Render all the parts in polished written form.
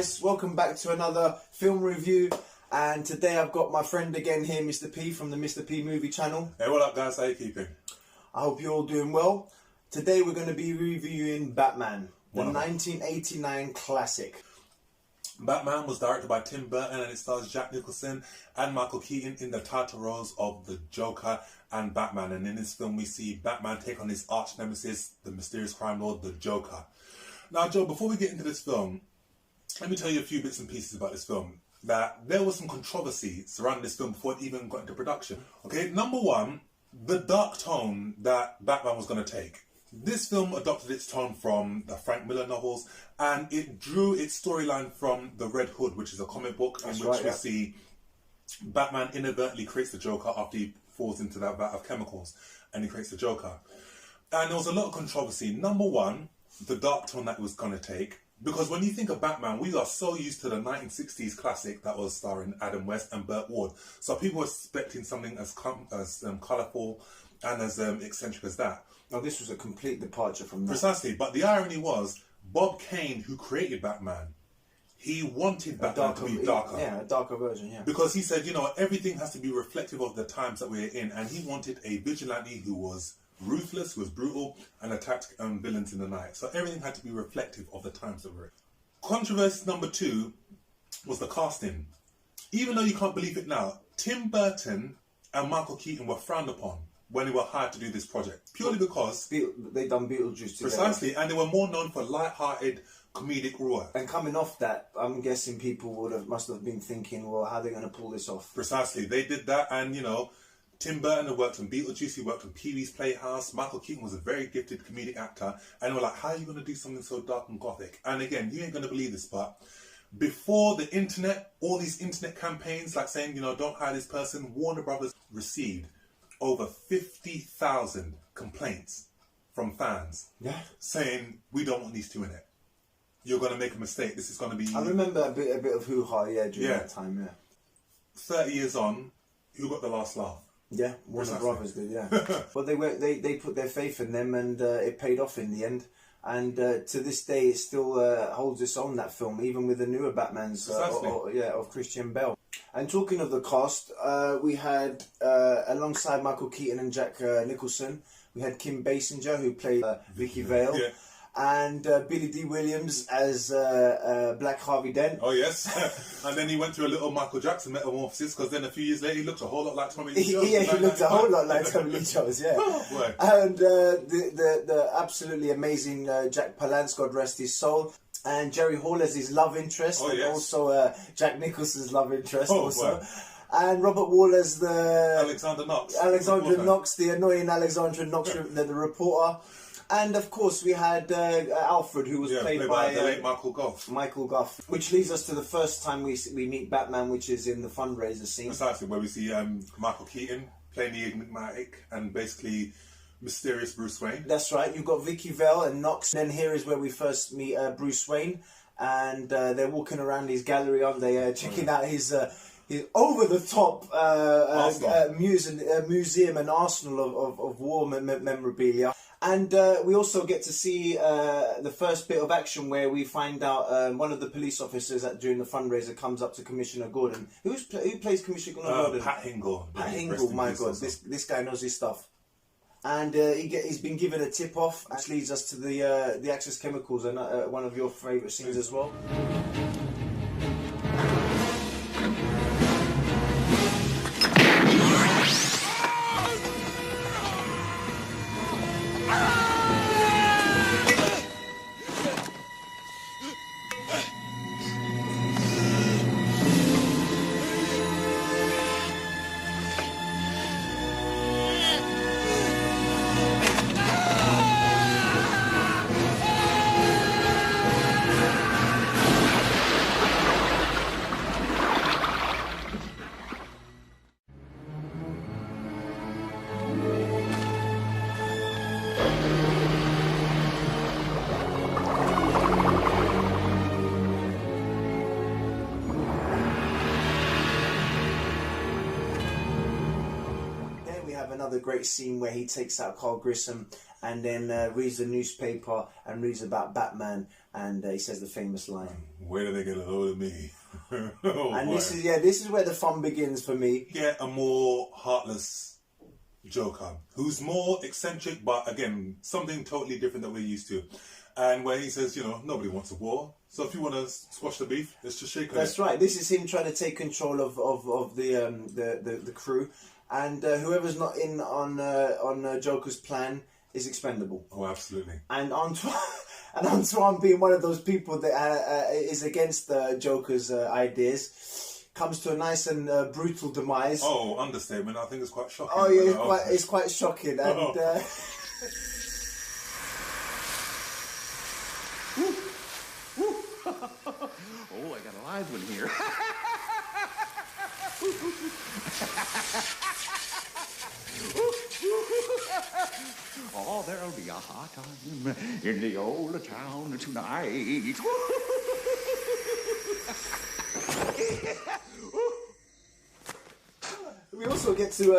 guys, welcome back to another film review, and today I've got my friend again here, Mr. P from the Mr. P movie channel. Hey, what up guys, how you keeping? I hope you're all doing well. Today we're going to be reviewing Batman, the 1989 classic. Batman was directed by Tim Burton and it stars Jack Nicholson and Michael Keaton in the title roles of the Joker and Batman. And in this film we see Batman take on his arch nemesis, the mysterious crime lord, the Joker. Now Joe, before we get into this film, let me tell you a few bits and pieces about this film. That there was some controversy surrounding this film before it even got into production. Okay, number one, the dark tone that Batman was going to take. This film adopted its tone from the Frank Miller novels, and it drew its storyline from The Red Hood, which is a comic book in which we see Batman inadvertently creates the Joker after he falls into that vat of chemicals, and he creates the Joker. And there was a lot of controversy. Number one, the dark tone that it was going to take. Because when you think of Batman, we are so used to the 1960s classic that was starring Adam West and Burt Ward. So people were expecting something as colourful and as eccentric as that. Now this was a complete departure from that. Precisely, but the irony was, Bob Kane, who created Batman, he wanted Batman to be darker. Yeah, a darker version, yeah. Because he said, you know, everything has to be reflective of the times that we're in. And he wanted a vigilante who was ruthless, who was brutal, and attacked villains in the night. So everything had to be reflective of the times that we're in. Controversy number two was the casting. Even though you can't believe it now, Tim Burton and Michael Keaton were frowned upon when they were hired to do this project. Purely because they done Beetlejuice together. Precisely, and they were more known for light-hearted comedic roar. And coming off that, I'm guessing people must have been thinking, well, how are they going to pull this off? Precisely, they did that, and you know, Tim Burton had worked on Beetlejuice, he worked on Pee-wee's Playhouse. Michael Keaton was a very gifted comedic actor, and they were like, how are you going to do something so dark and gothic? And again, you ain't going to believe this, but before the internet, all these internet campaigns, like saying, you know, don't hire this person, Warner Brothers received over 50,000 complaints from fans saying, we don't want these two in it. You're going to make a mistake. This is going to be... I remember a bit of hoo-ha, during that time, 30 years on, who got the last laugh? Yeah, Warner Brothers did, yeah. Well, they put their faith in them, and it paid off in the end. And to this day, it still holds its own, that film, even with the newer Batmans of Christian Bale. And talking of the cast, we had, alongside Michael Keaton and Jack Nicholson, we had Kim Basinger, who played Vicky Vale. Yeah. And Billy D. Williams as Black Harvey Dent. Oh, yes. And then he went through a little Michael Jackson metamorphosis, because then a few years later he looked a whole lot like Tommy Lee Jones. Yeah, he looked a whole lot like Tommy Lee Jones, yeah. Oh, and the absolutely amazing Jack Palance, God rest his soul. And Jerry Hall as his love interest, and also Jack Nicholson's love interest also. Wow. And Robert Wall as the... Alexander Knox. Knox, the annoying Alexander Knox, the reporter. And of course we had Alfred, who was played by the late Michael Gough. Michael Gough. Which leads us to the first time we meet Batman, which is in the fundraiser scene. Precisely, where we see Michael Keaton playing the enigmatic and basically mysterious Bruce Wayne. That's right. You've got Vicky Vale and Knox. And then here is where we first meet Bruce Wayne. And they're walking around his gallery, aren't they? Checking out his over-the-top museum and arsenal of war memorabilia. And we also get to see the first bit of action where we find out one of the police officers during the fundraiser comes up to Commissioner Gordon. Who plays Commissioner Gordon? Pat Hingle. Pat Hingle, my God. This guy knows his stuff. And he's been given a tip-off, which leads us to the Axis Chemicals, and one of your favourite scenes as well. Another great scene where he takes out Carl Grissom and then reads the newspaper and reads about Batman, and he says the famous line, "Where do they get a load of me?" And this is where the fun begins for me. Get a more heartless Joker, who's more eccentric, but again, something totally different that we're used to. And where he says, nobody wants a war, so if you want to squash the beef, let's just shake it. That's right. This is him trying to take control of the crew, and whoever's not in on Joker's plan is expendable. Oh, absolutely. And Antoine being one of those people that is against Joker's ideas, comes to a nice and brutal demise. Oh, understatement. I think it's quite shocking. Oh yeah, it's quite shocking. And oh, I got a live one here. Oh, there'll be a hot time in the old town tonight. we also get to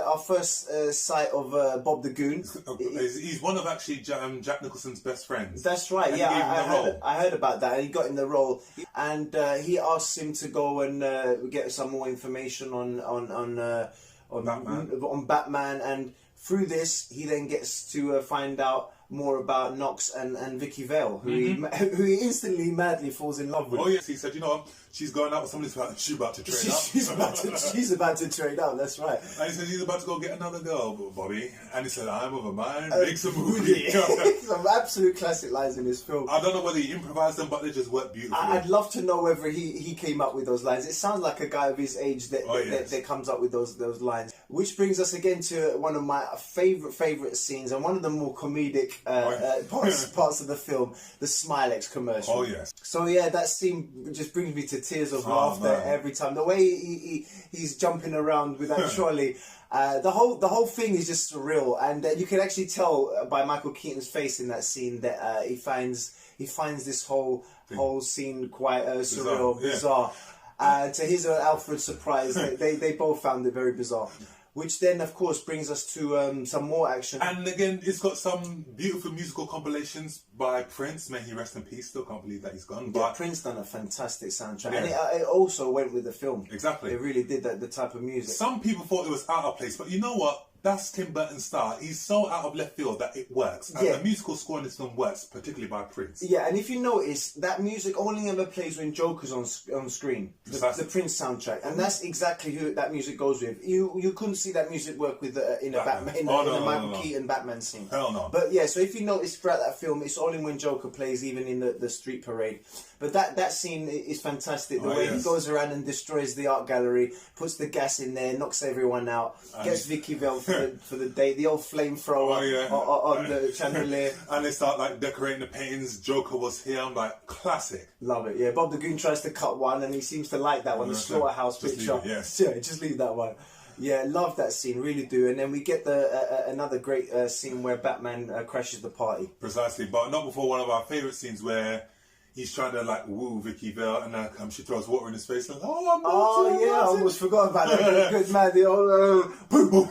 our first sight of Bob the Goon. He's one of actually Jack Nicholson's best friends. That's right. And I heard about that. He got in the role, and he asks him to go and get some more information on Batman, and through this he then gets to find out more about Knox and Vicky Vale, who he instantly madly falls in love with. Oh yes, he said, she's going out with somebody she's about to trade up. She's about to trade up, that's right. And he said, he's about to go get another girl, Bobby. And he said, I'm of a mind, makes a movie. Some absolute classic lines in this film. I don't know whether he improvised them, but they just work beautifully. I'd love to know whether he came up with those lines. It sounds like a guy of his age that comes up with those lines. Which brings us again to one of my favourite scenes, and one of the more comedic parts of the film, the Smilex commercial. Oh yes. So yeah, that scene just brings me to tears of laughter every time. The way he's jumping around with that trolley, the whole thing is just surreal, and you can actually tell by Michael Keaton's face in that scene that he finds this whole scene quite surreal, bizarre. To his Alfred's surprise, they both found it very bizarre. Which then, of course, brings us to some more action. And again, it's got some beautiful musical compilations by Prince. May he rest in peace. Still can't believe that he's gone. But Prince done a fantastic soundtrack. And it also went with the film. Exactly. It really did the type of music. Some people thought it was out of place, but you know what? That's Tim Burton's style. He's so out of left field that it works. And the musical score in this film works, particularly by Prince. Yeah, and if you notice, that music only ever plays when Joker's on screen. The Prince soundtrack. And that's exactly who that music goes with. You couldn't see that music work with in a Michael Keaton Batman scene. Hell no. But yeah, so if you notice throughout that film, it's only when Joker plays, even in the street parade. But that scene is fantastic. The way he goes around and destroys the art gallery, puts the gas in there, knocks everyone out, gets Vicky Vale for the date, the old flamethrower on the chandelier. And they start decorating the paintings. Joker was here. I'm like, classic. Love it. Yeah, Bob the Goon tries to cut one, and he seems to like that one. The slaughterhouse picture. Yeah, just leave that one. Yeah, love that scene, really do. And then we get another great scene where Batman crashes the party. Precisely, but not before one of our favourite scenes where he's trying to woo Vicky Vale, and she throws water in his face. I almost forgot about that. Good man, the old boom, boom.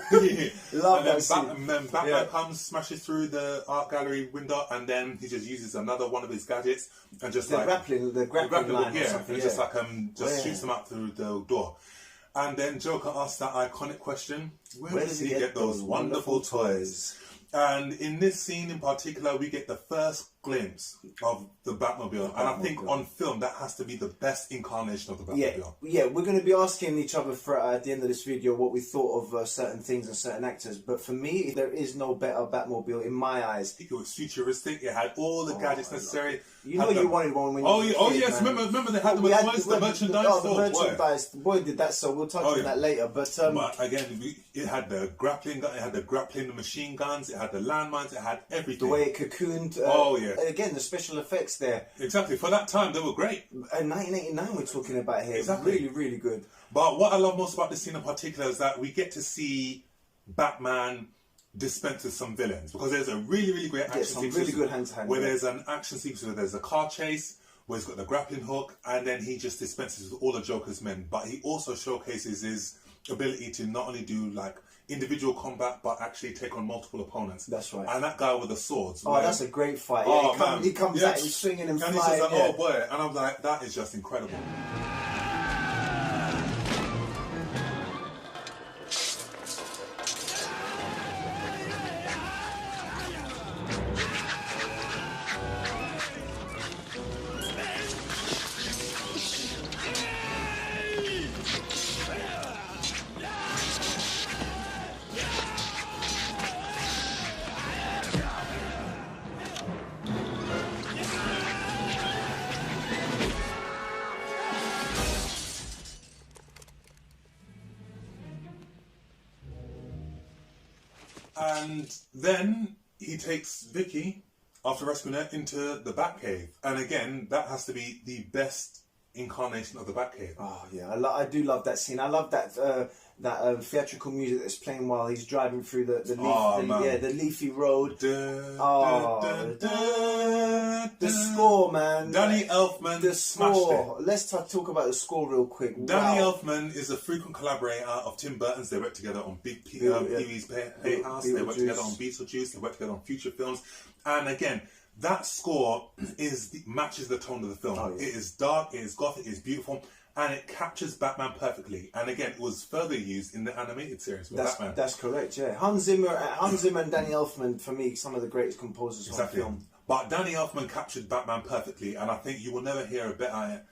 Love that scene. And then Batman comes, smashes through the art gallery window, and then he just uses another one of his gadgets and just the grappling line or something. And just shoots them out through the door. And then Joker asks that iconic question: Where does he get those wonderful toys? And in this scene in particular, we get the first glimpse of the Batmobile. And I think on film, that has to be the best incarnation of the Batmobile. Yeah, we're going to be asking each other at the end of this video what we thought of certain things and certain actors. But for me, there is no better Batmobile in my eyes. It was futuristic. It had all the gadgets necessary. You wanted one when you were yes, man. Remember they had the merchandise? The merchandise. The boy did that, so we'll touch on that later. But again, it had the grappling gun, it had the machine guns, it had the landmines, it had everything. The way it cocooned. Again, the special effects there. Exactly. For that time, they were great. In 1989, we're talking about here. Exactly. Really, really good. But what I love most about this scene in particular is that we get to see Batman dispense with some villains, because there's a really, really great action sequence. Really good hand-to-hand. Where there's an action sequence where there's a car chase, where he's got the grappling hook, and then he just dispenses with all the Joker's men. But he also showcases his ability to not only do like individual combat, but actually take on multiple opponents. That's right. And that guy with the swords. Oh, that's a great fight. Yeah, he comes at him swinging and flying. He's just like, oh boy. And I'm like, that is just incredible. And then he takes Vicky, after rescuing her, into the Batcave. And again, that has to be the best incarnation of the Batcave. Oh yeah, I do love that scene. I love that theatrical music that's playing while he's driving through the leafy road. The score, man. Danny Elfman smashed it. Let's talk about the score real quick. Danny Elfman is a frequent collaborator of Tim Burton's. They worked together on Pee-wee's Playhouse. They worked together on Beetlejuice. They worked together on future films. And again, that score matches the tone of the film. Oh, yeah. It is dark, it is gothic, it is beautiful, and it captures Batman perfectly. And again, it was further used in the animated series with Batman. That's correct, yeah. Hans Zimmer and Danny Elfman, for me, some of the greatest composers of the film. But Danny Elfman captured Batman perfectly, and I think you will never hear a better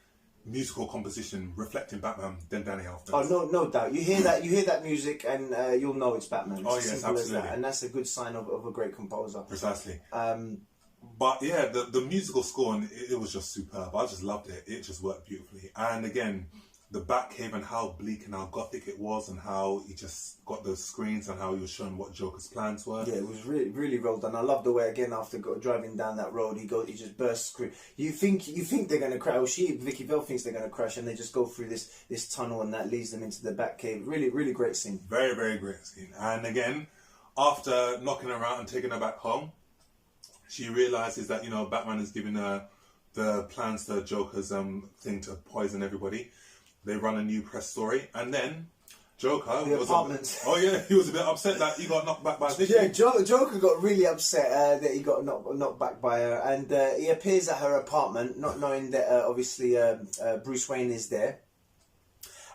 musical composition reflecting Batman than Danny Elfman. Oh, no doubt. You hear that music, and you'll know it's Batman. It's yes, absolutely. As that. And that's a good sign of a great composer. Precisely. But yeah, the musical score, and it was just superb. I just loved it. It just worked beautifully. And again, the Batcave and how bleak and how gothic it was, and how he just got those screens and how he was showing what Joker's plans were. Yeah, it was really, really well done. I love the way, again, after driving down that road, he just bursts screen. You think they're going to crash. Vicky Vale thinks they're going to crash, and they just go through this tunnel, and that leads them into the Batcave. Really, really great scene. Very, very great scene. And again, after knocking her out and taking her back home, she realizes that, Batman has given her the plans to Joker's thing to poison everybody. They run a new press story, and then Joker he was a bit upset that he got knocked back by Vicky. Yeah, Joker got really upset that he got knocked back by her, and he appears at her apartment, not knowing that obviously Bruce Wayne is there.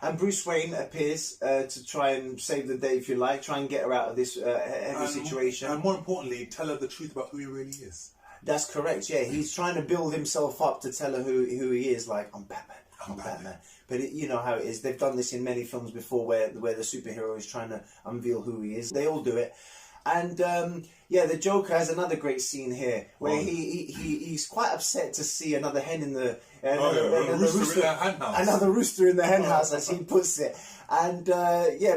And Bruce Wayne appears to try and save the day, if you like, try and get her out of this heavy situation. And more importantly, tell her the truth about who he really is. That's correct, yeah. He's trying to build himself up to tell her who he is, like, I'm Batman. I'm Batman. But you know how it is. They've done this in many films before where the superhero is trying to unveil who he is. They all do it. And the Joker has another great scene here where he's quite upset to see another hen in the another rooster in the hen house, as he puts it. And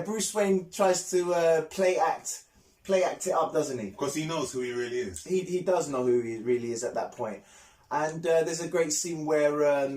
Bruce Wayne tries to play act it up, doesn't he? Because he knows who he really is. He does know who he really is at that point. And there's a great scene where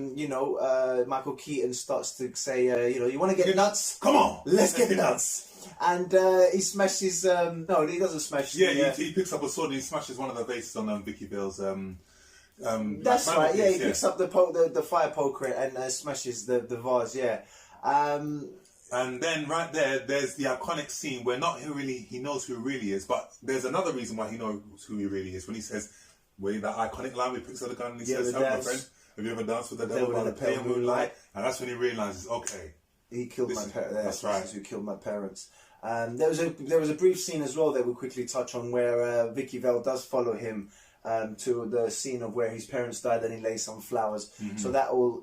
Michael Keaton starts to say, you want to get nuts? Come on, let's get nuts. And he smashes. No, he doesn't smash. Yeah, he picks up a sword and he smashes one of the vases on Vicky Vale's. That's right. Yeah, he picks up the fire poker and smashes the vase. Yeah. And then right there's the iconic scene where he knows who he really is, but there's another reason why he knows who he really is when he says, that iconic line where he picks up the gun and he says, "Help, my friend. Have you ever danced with the devil by the pale moonlight?" And that's when he realizes, okay, he killed my parents. That's right. This is who killed my parents. There was a brief scene as well that we'll quickly touch on where Vicky Vale does follow him to the scene of where his parents died, and he lays some flowers. Mm-hmm. So that all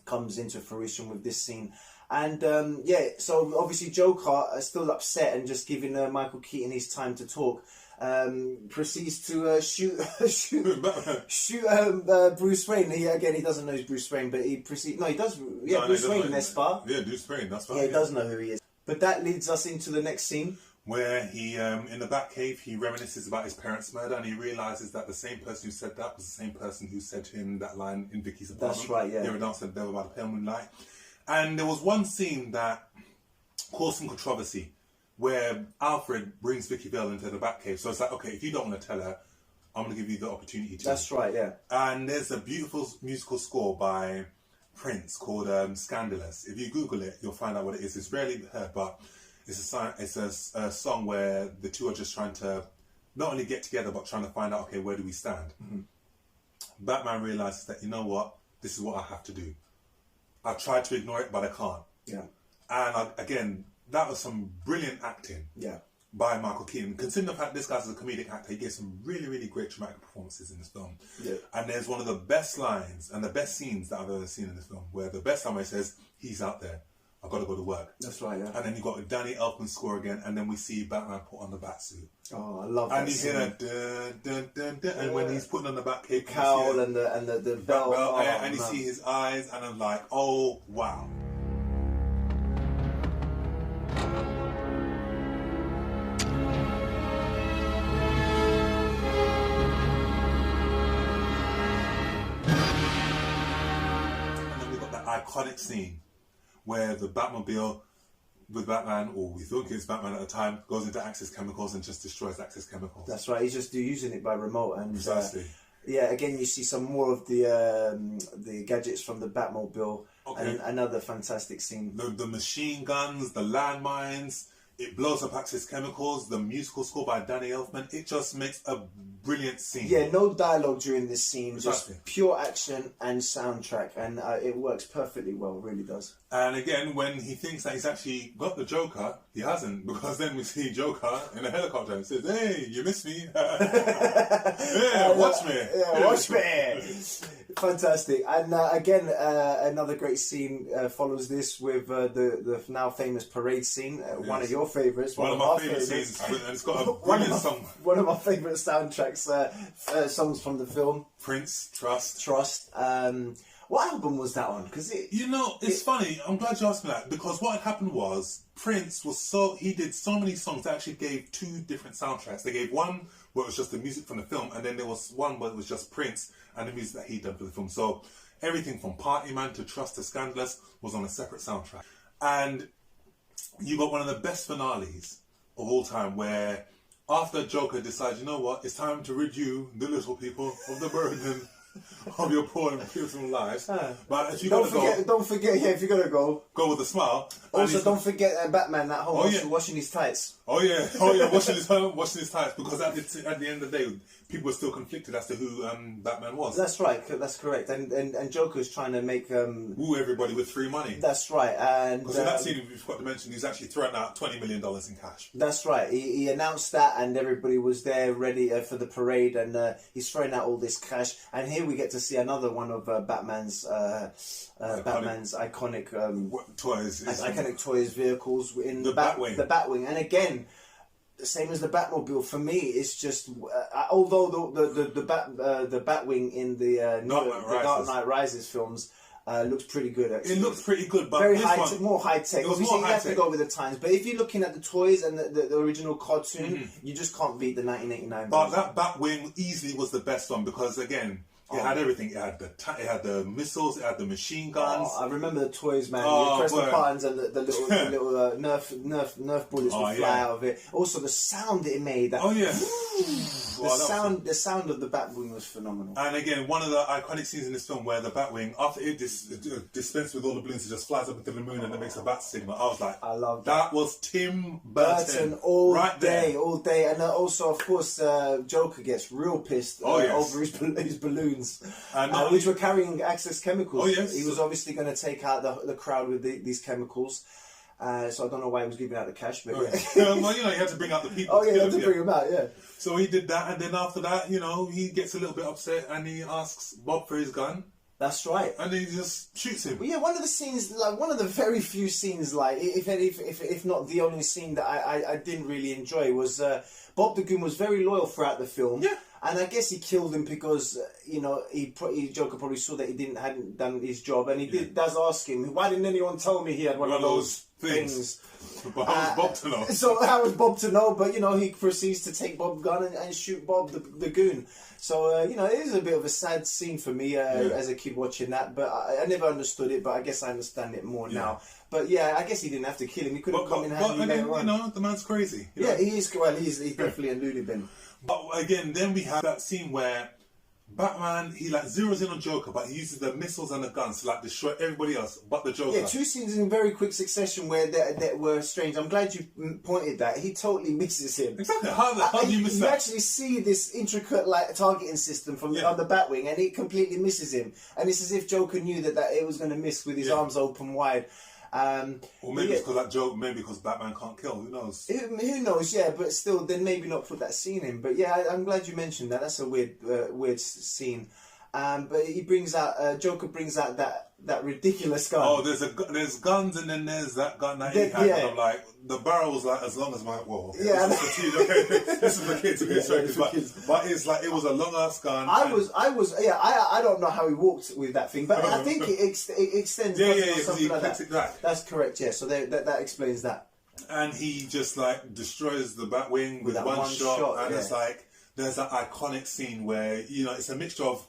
comes into fruition with this scene. And so obviously Joker is still upset and just giving Michael Keaton his time to talk. Proceeds to shoot Bruce Wayne. He doesn't know he's Bruce Wayne, but he proceeds. No, he does. Yeah, Bruce Wayne. Nespa. Yeah, Bruce Wayne. That's right. Yeah, he does know who he is. But that leads us into the next scene where he, in the Batcave, he reminisces about his parents' murder, and he realizes that the same person who said that was the same person who said to him that line in Vicky's apartment. That's right. Yeah. They were dancing the devil by the pale moonlight, and there was one scene that caused some controversy, where Alfred brings Vicky Vale into the Batcave. So it's like, okay, if you don't want to tell her, I'm going to give you the opportunity to. That's right, yeah. And there's a beautiful musical score by Prince called Scandalous. If you Google it, you'll find out what it is. It's rarely heard, but it's a song where the two are just trying to not only get together, but trying to find out, okay, where do we stand? Mm-hmm. Batman realizes that, you know what, this is what I have to do. I've tried to ignore it, but I can't. Yeah. And again, that was some brilliant acting. Yeah. By Michael Keaton. Considering the fact this guy's a comedic actor, he gave some really, really great dramatic performances in this film. Yeah. And there's one of the best lines and the best scenes that I've ever seen in this film, where the best time he says, he's out there, I've got to go to work. That's right, yeah. And then you got Danny Elfman's score again, and then we see Batman put on the Batsuit. Oh, I love that. And you hear that dun, dun, dun, dun, and when he's putting on the Batcape, the cowl and the belt. And you see his eyes, and I'm like, oh, wow. Iconic scene where the Batmobile with Batman, or we think it's Batman at the time, goes into Axis Chemicals and just destroys Axis Chemicals. That's right. He's just using it by remote, and precisely. Yeah, again, you see some more of the gadgets from the Batmobile, and another fantastic scene. The machine guns, the landmines. It blows up Axis Chemicals. The musical score by Danny Elfman. It just makes a brilliant scene. Yeah, no dialogue during this scene. Precisely. Just pure action and soundtrack. And it works perfectly well. It really does. And again, when he thinks that he's actually got the Joker, he hasn't. Because then we see Joker in a helicopter and says, hey, you missed me. Yeah, watch me. Yeah, watch me. Fantastic. And again, another great scene follows this with the now famous parade scene. Yes. One of your favourites. One of my favourite scenes. And it's got a brilliant song. One of my favourite soundtracks, songs from the film. Prince, Trust. What album was that on? Because it's funny. I'm glad you asked me that, because what had happened was Prince he did so many songs that actually gave two different soundtracks. They gave one where it was just the music from the film, and then there was one where it was just Prince and the music that he done for the film. So everything from Party Man to Trust to Scandalous was on a separate soundtrack. And you got one of the best finales of all time, where after Joker decides, you know what, it's time to rid you, the little people, of the burden of your poor and beautiful lives. But if you don't forget, if you're gonna go with a smile. Also, don't forget Batman at home washing his tights. Washing his tights, because at the end of the day, people were still conflicted as to who Batman was. That's right. That's correct. And Joker's trying to make woo everybody with free money. That's right. And because in that scene, we forgot to mention, he's actually thrown out $20 million in cash. That's right. He announced that, and everybody was there ready for the parade, and he's throwing out all this cash. And here we get to see another one of Batman's iconic toys. Iconic toys, vehicles in the Batwing. The Batwing, and again, the same as the Batmobile. For me, it's just although the Batwing in the Dark Knight Rises films looks pretty good. Actually, it looks pretty good, but very more high tech. Obviously, you have to go with the times. But if you're looking at the toys and the original cartoon, you just can't beat the 1989. But that Batwing easily was the best one, because again, it had everything. It had the missiles. It had the machine guns. I remember the toys, man. You press the buttons and the little Nerf bullets would fly out of it. Also, the sound it made. The sound of the Batwing was phenomenal. And again, one of the iconic scenes in this film where the Batwing, after it dispensed with all the balloons, it just flies up into the moon and it makes a bat signal. I was like, I love that. That was Tim Burton all day. And also, of course, Joker gets real pissed over his balloons. Which were carrying Axis Chemicals. He was obviously going to take out the crowd with these chemicals. So I don't know why he was giving out the cash, but well, he had to bring out the people. He had to bring them out, So he did that, and then after that, he gets a little bit upset, and he asks Bob for his gun. That's right. And he just shoots him. Well, one of the scenes, one of the very few scenes, if not the only scene that I didn't really enjoy, was Bob the Goon was very loyal throughout the film. Yeah. And I guess he killed him because Joker probably saw that he hadn't done his job, and does ask him, why didn't anyone tell me he had one of those things? But how was Bob to know? So how was Bob to know? But he proceeds to take Bob's gun and shoot Bob the Goon. So it is a bit of a sad scene for me as a kid watching that. But I never understood it. But I guess I understand it more now. But I guess he didn't have to kill him. He could have come in handy later on. The man's crazy. He is. Well, he's definitely a loony bin. But again, then we have that scene where Batman, he like zeroes in on Joker, but he uses the missiles and the guns to like destroy everybody else but the Joker. Yeah, 2 scenes in very quick succession where that were strange. I'm glad you pointed that. He totally misses him. Exactly. How do you miss that? You actually see this intricate like targeting system from on the Batwing, and it completely misses him. And it's as if Joker knew that it was going to miss with his arms open wide. Or maybe it's because maybe because Batman can't kill. Who knows? Who knows? Yeah, but still, then maybe not put that scene in. But yeah, I'm glad you mentioned that. That's a weird scene. But he brings out Joker brings out that ridiculous gun. Oh, there's guns, and then there's that gun that he had. And I'm like, the barrel was like as long as my wall. Okay, yeah, this is for kids. Okay, this is for kids. But it's like it was a long ass gun. I don't know how he walked with that thing, but I think it extends. He like clicks it back. That's correct. Yeah, so that explains that. And he just like destroys the Batwing with one shot, and it's like there's that iconic scene where it's a mixture of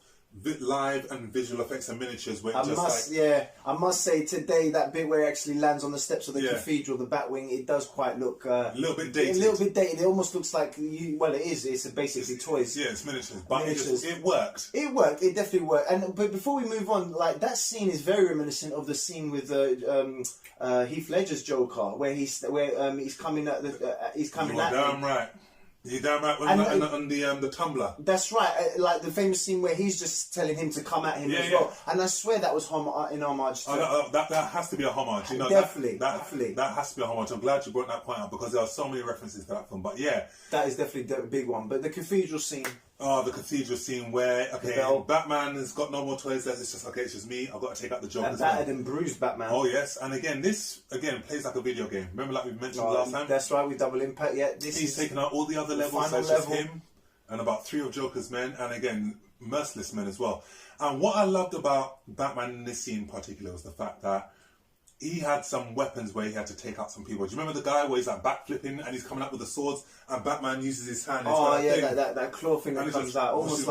live and visual effects and miniatures where I must say today that bit where it actually lands on the steps of the cathedral, the Batwing, it does quite look a little bit dated. It almost looks like it is. It's basically toys. Yeah, it's miniatures, but it worked. It definitely worked. But before we move on, like that scene is very reminiscent of the scene with Heath Ledger's Joker, where he's coming at he's coming at. Damn right. You're damn right on the tumbler. That's right, like the famous scene where he's just telling him to come at him as well. And I swear that was in homage to... that has to be a homage. Definitely. That has to be a homage. I'm glad you brought that point up because there are so many references to that film. But yeah. That is definitely a big one. But the cathedral scene... Oh, the cathedral scene where, Batman has got no more toys left. It's just me. I've got to take out the Joker. And battered and bruised Batman. Oh, yes. And this plays like a video game. Remember, like we mentioned last time? That's right, with Double Impact. Yeah, he's taken out all the other levels. So it's just him and about 3 of Joker's men. And again, merciless men as well. And what I loved about Batman in this scene in particular was the fact that he had some weapons where he had to take out some people. Do you remember the guy where he's like backflipping and he's coming up with the swords and Batman uses his hand? That claw thing that comes out, almost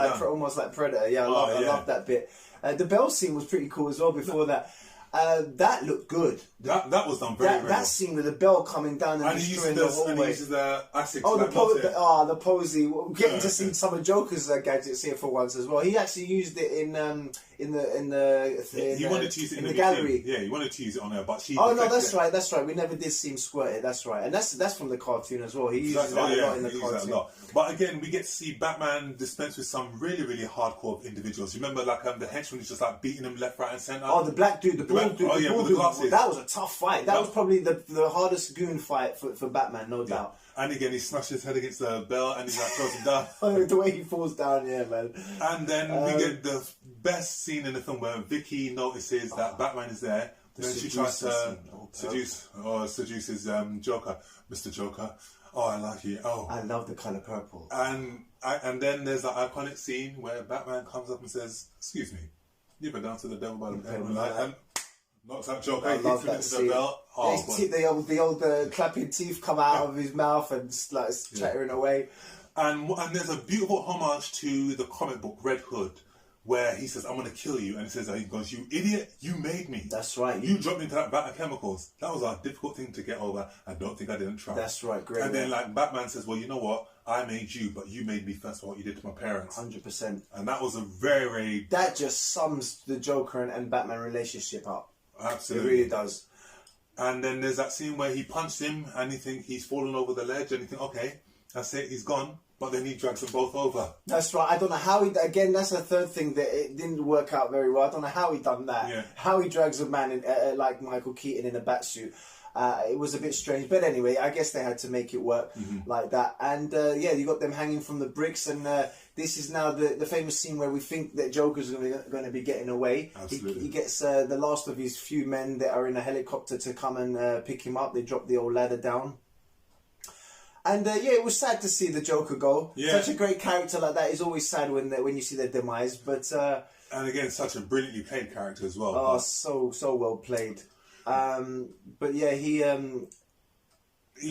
like Predator. Yeah, I love that bit. The Bell scene was pretty cool as well. Before that. That looked good. That was done very well. That scene with the bell coming down and destroying the hallway. And he uses the acid. The posy. Getting to see some of Joker's gadgets here for once as well. He actually used it in he wanted to use it in the gallery. Yeah, he wanted to use it on there, but she. Oh no, that's right. That's right. We never did see him squirt it. That's right, and that's from the cartoon as well. He uses that a lot in the cartoon. But again, we get to see Batman dispense with some really, really hardcore individuals. You remember, like the henchman is just like beating him left, right, and centre. Oh, the black dude, the bald dude. With the glasses. That was a tough fight. That was probably the hardest goon fight for Batman, no doubt. And again, he smashed his head against the bell and he like throws him down. The way he falls down, yeah, man. And then we get the best scene in the film where Vicky notices that Batman is there. Then she tries to seduce his Joker, Mr. Joker. Oh, I like you. Oh, I love the colour purple. And then there's that iconic scene where Batman comes up and says, "Excuse me, you've been down to the devil by the and knocks out Joker. I love that scene. The old clapping teeth come out of his mouth and like chattering away. And there's a beautiful homage to the comic book Red Hood, where he says, "I'm going to kill you," and he goes, "You idiot! You made me." That's right. You dropped me into that vat of chemicals. That was a difficult thing to get over. I don't think I didn't try. That's right. Great. And then Batman says, "Well, you know what? I made you, but you made me first for what you did to my parents." 100%. And that was a very... That just sums the Joker and Batman relationship up. Absolutely. It really does. And then there's that scene where he punched him and you think he's fallen over the ledge and you think, okay, that's it, he's gone. But then he drags them both over. That's right. I don't know how again, that's the third thing that it didn't work out very well. I don't know how he done that. Yeah. How he drags a man in, like Michael Keaton in a bat suit. It was a bit strange. But anyway, I guess they had to make it work like that. And you got them hanging from the bricks. And this is now the famous scene where we think that Joker's going to be getting away. Absolutely. He gets the last of his few men that are in a helicopter to come and pick him up. They drop the old ladder down. And it was sad to see the Joker go. Yeah. Such a great character like that is always sad when you see their demise. But and again, such a brilliantly played character as well. Oh, so well played. But yeah, he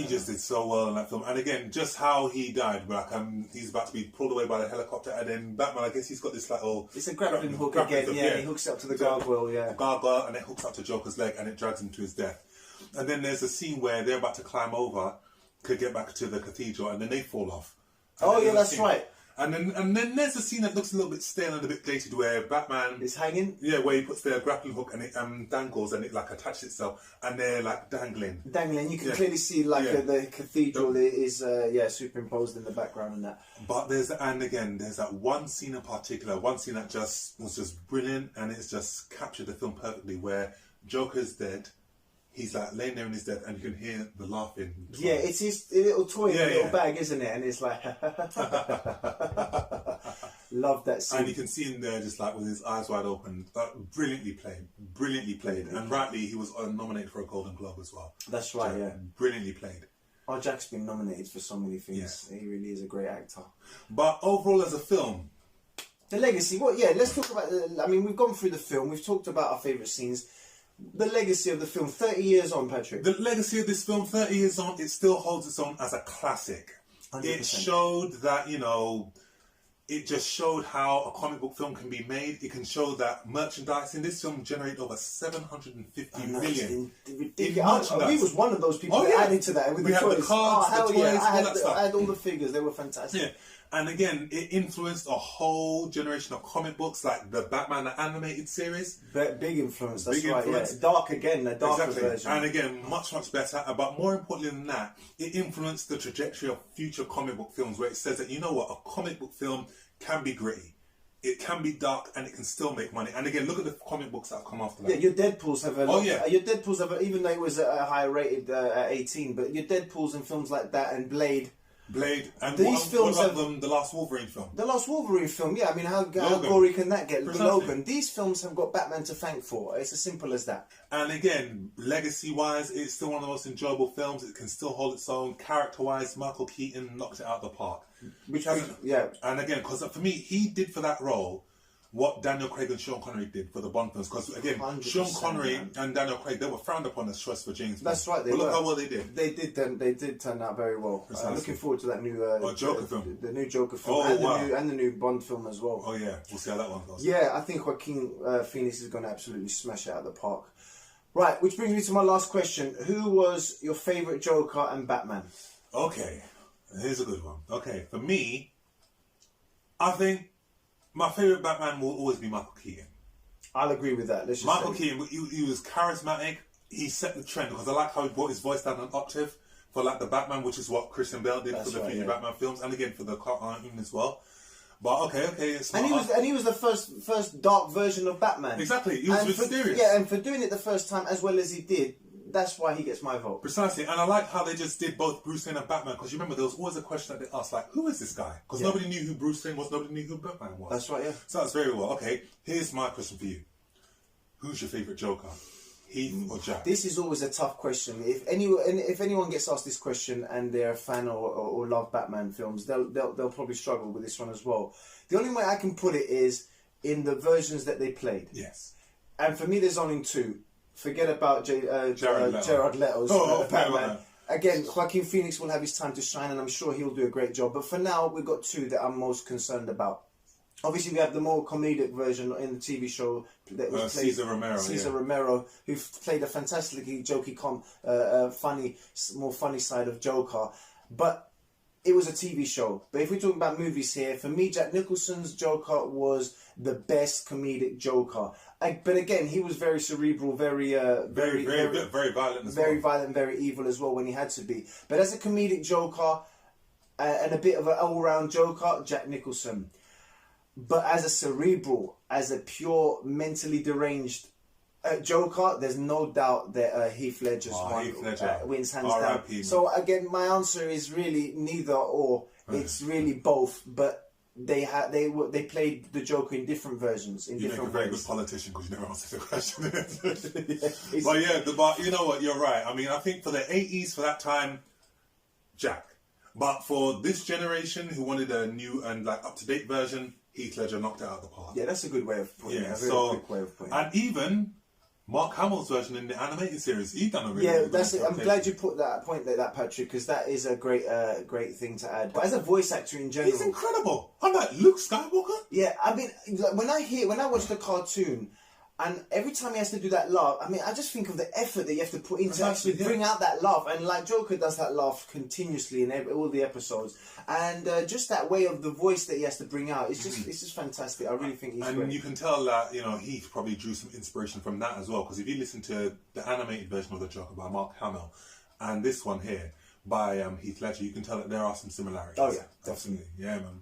just did so well in that film. And again, just how he died. Like he's about to be pulled away by the helicopter, and then Batman, I guess he's got this little... It's a grappling hook again. He hooks up to the gargoyle. Yeah, gargoyle, and it hooks up to Joker's leg, and it drags him to his death. And then there's a scene where they're about to climb over. Could get back to the cathedral and then they fall off. And that's right. And then there's a scene that looks a little bit stale and a bit dated where Batman is hanging. Yeah, where he puts the grappling hook and it dangles and it like attaches itself and they're like dangling. You can clearly see like the cathedral is superimposed in the background and that. But there's that one scene in particular, one scene that was just brilliant, and it's just captured the film perfectly, where Joker's dead. He's like laying there in his death, and you can hear the laughing. Yeah, it's his little toy little bag, isn't it? And it's like, love that scene. And you can see him there, just like with his eyes wide open. Brilliantly played, and rightly he was nominated for a Golden Globe as well. That's right, yeah. Brilliantly played. Oh, Jack's been nominated for so many things. Yeah. He really is a great actor. But overall, as a film, the legacy. Let's talk about. We've gone through the film. We've talked about our favourite scenes. The legacy of the film, 30 years on, Patrick. The legacy of this film, 30 years on, it still holds its own as a classic. 100%. It showed that, it just showed how a comic book film can be made. It can show that merchandise in this film generated over 750 million. We was one of those people that added to that with we the toys. The cards, the toys, all that stuff. I had all the figures. They were fantastic. Yeah. And again, it influenced a whole generation of comic books, like the Batman the animated series. Big influence, that's right. Yeah. Darker again, the darker version. And again, much better. But more importantly than that, it influenced the trajectory of future comic book films, where it says that, a comic book film can be gritty. It can be dark, and it can still make money. And again, look at the comic books that have come after that. Yeah, your Deadpools have your Deadpools have even though it was a higher rated at 18, but your Deadpools and films like that and Blade, and these films what about the last Wolverine film? The last Wolverine film, yeah. How gory can that get? Logan. These films have got Batman to thank for. It's as simple as that. And again, legacy-wise, it's still one of the most enjoyable films. It can still hold its own. Character-wise, Michael Keaton knocked it out of the park. And again, because for me, he did for that role what Daniel Craig and Sean Connery did for the Bond films. Because again, Sean Connery and Daniel Craig, they were frowned upon as choice for James Bond. That's right. But look how well they did. They did turn out very well. Looking forward to that new Joker film. The new Joker film and the new Bond film as well. Oh yeah, we'll see how that one goes. Yeah, I think Joaquin Phoenix is going to absolutely smash it out of the park. Right, which brings me to my last question. Who was your favourite Joker and Batman? Okay, here's a good one. Okay, for me, I think my favourite Batman will always be Michael Keaton. I'll agree with that. Michael Keaton, he was charismatic. He set the trend, because I like how he brought his voice down an octave for like the Batman, which is what Christian Bale did for the future Batman films, and again for the cartoon as well. But okay, it's and he was the first dark version of Batman. Exactly, he was mysterious. And for doing it the first time as well as he did, that's why he gets my vote. Precisely, and I like how they just did both Bruce Wayne and Batman, because you remember there was always a question that they asked, like, who is this guy? Because nobody knew who Bruce Wayne was, nobody knew who Batman was. That's right, yeah. So that's very well. Okay, here's my question for you. Who's your favourite Joker? Heath or Jack? This is always a tough question. If anyone gets asked this question and they're a fan or love Batman films, they'll probably struggle with this one as well. The only way I can put it is in the versions that they played. Yes. And for me, there's only two. Forget about Jared Leto's Batman. Again, Joaquin Phoenix will have his time to shine, and I'm sure he'll do a great job. But for now, we've got two that I'm most concerned about. Obviously, we have the more comedic version in the TV show that was played. Cesar Romero, who played a fantastically jokey, more funny side of Joker. But it was a TV show. But if we're talking about movies here, for me, Jack Nicholson's Joker was the best comedic Joker. But again, he was very cerebral, very violent, violent, very evil as well when he had to be. But as a comedic Joker and a bit of an all-round Joker, Jack Nicholson. But as a cerebral, as a pure mentally deranged Joker, there's no doubt that Heath Ledger's wins hands down. So again, my answer is really neither or. It's really both. But they played the Joker in different versions. You make a very good politician because you never answered the question. But you know what? You're right. I think for the 80s, for that time, Jack. But for this generation who wanted a new and up-to-date version, Heath Ledger knocked it out of the park. Yeah, that's a good way of putting it. Quick way of putting it. And even Mark Hamill's version in the animated series, he done a really good that's it. I'm glad you put that point like that, Patrick, because that is a great thing to add. But as a voice actor in general, he's incredible. I'm like Luke Skywalker. Yeah, when I watch the cartoon, And every time he has to do that laugh, I mean, I just think of the effort that you have to put into actually bring out that laugh. And like Joker does that laugh continuously in all the episodes. And just that way of the voice that he has to bring out, it's just fantastic. I really think he's great. And you can tell that, you know, he probably drew some inspiration from that as well. Because if you listen to the animated version of the Joker by Mark Hamill and this one here by Heath Ledger, you can tell that there are some similarities. Oh yeah, definitely. Yeah, man.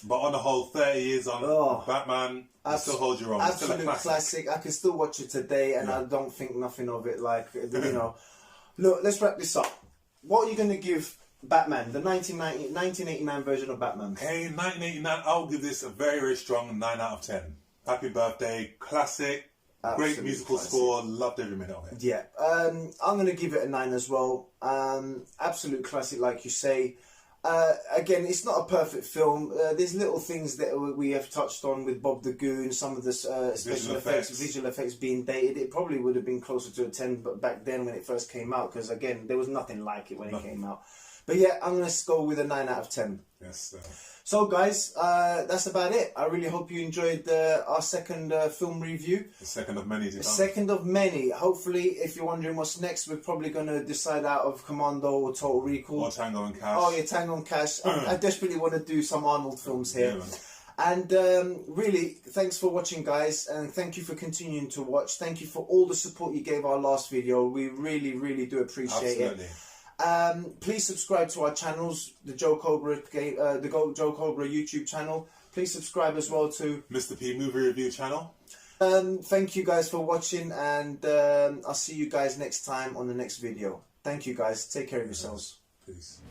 But on the whole, 30 years on, Batman still holds your own. Absolute classic. I can still watch it today, and I don't think nothing of it. Like, you know, look, let's wrap this up. What are you going to give Batman, the 1989 version of Batman? Hey, 1989, I'll give this a very, very strong 9 out of 10. Happy birthday, classic, Absolute great musical classic. Score, loved every minute of it. Yeah, I'm going to give it a 9 as well. Absolute classic, like you say. Again, it's not a perfect film. There's little things that we have touched on with Bob the Goon, some of the visual effects being dated. It probably would have been closer to a 10 but back then when it first came out, because again, there was nothing like it when it came out. But yeah, I'm going to go with a 9 out of 10. Yes. So guys, that's about it. I really hope you enjoyed our second film review. The second of many to come. Second of many. Hopefully, if you're wondering what's next, we're probably going to decide out of Commando or Total Recall. Or Tango and Cash. Oh yeah, Tango and Cash. I desperately want to do some Arnold films here. Yeah, and really, thanks for watching, guys. And thank you for continuing to watch. Thank you for all the support you gave our last video. We really, really do appreciate it. Please subscribe to our channels, the Joe Cobra YouTube channel. Please subscribe as well to Mr. P Movie Review channel. Thank you guys for watching, and I'll see you guys next time on the next video. Thank you guys. Take care of yourselves. Peace.